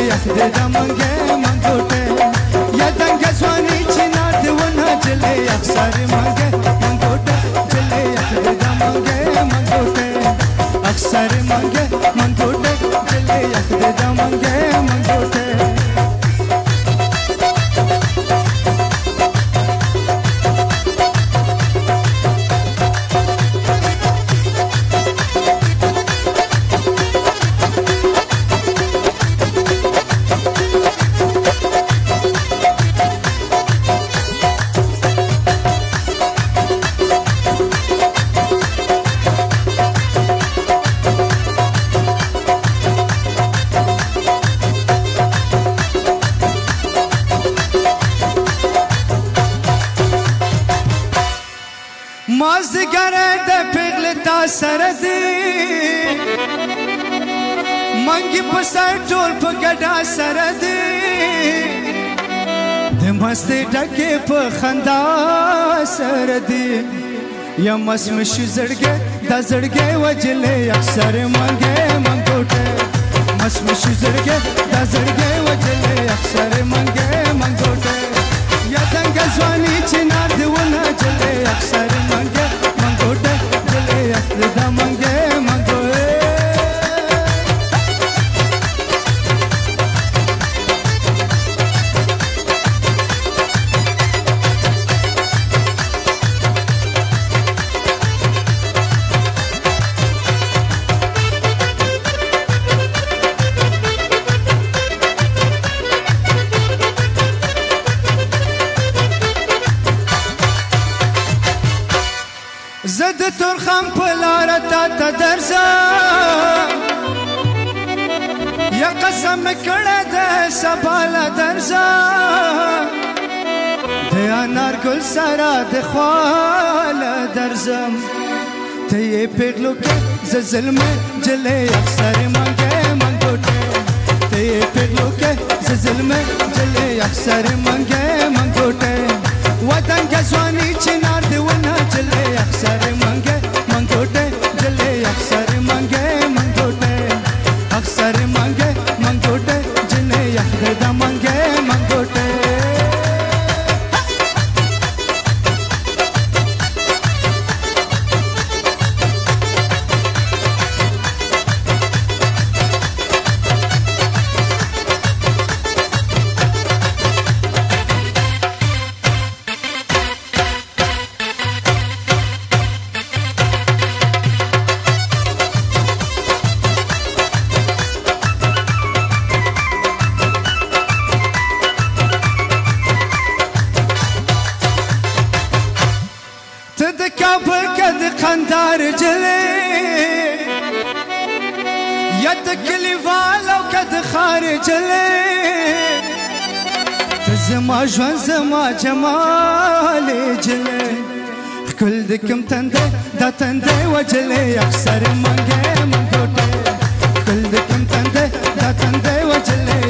یخ د منګه منګوټه یا دنګ ځواني چې نار دی ونه جلې اکثر منګه منګوټه جلې یخ د منګه منګوټه اکثر منګه منګوټه جلې یخ د منګه منګوټه مازدګره د پیغله تا سره دی منګي په سر ټول په ګډا سره دی د مستې ډکه په خندا سره دی یا مسمش زړګي د زړګي وجلې اکثر منګه منګوټه مسمش زړګي د زړګي وجلې اکثر منګه منګوټه یا دنګ ځواني چې نار دی ونه جلې اکثر منګه منګوټه جلې اکثر د منګه منګوټه زد ترخم پلاره تا تا درزم یا قسم کړه د سباله درزم د انار ګل سره د خواله درزم ته یې پیغلو کې ز ظلم جلې اکثر منګه منګوټه ته یې پیغلو کې ز ظلم جلې اکثر منګه منګوټه وطن کې ځواني چې نار دی ونه جلې اکثر منګه منګوټه جلې اکثر منګه منګوټه اکثر منګه منګوټه جلې اکثر د منګه منګوټه کابل کې د خندار جلې یا د کلیوالو کې د خار جلې ته زما ژوند زما جمال جلې ښکل د کوم تندې دا تندې وجلې اکثر منګه منګوټه ښکل د کوم تندې دا تندې وجلې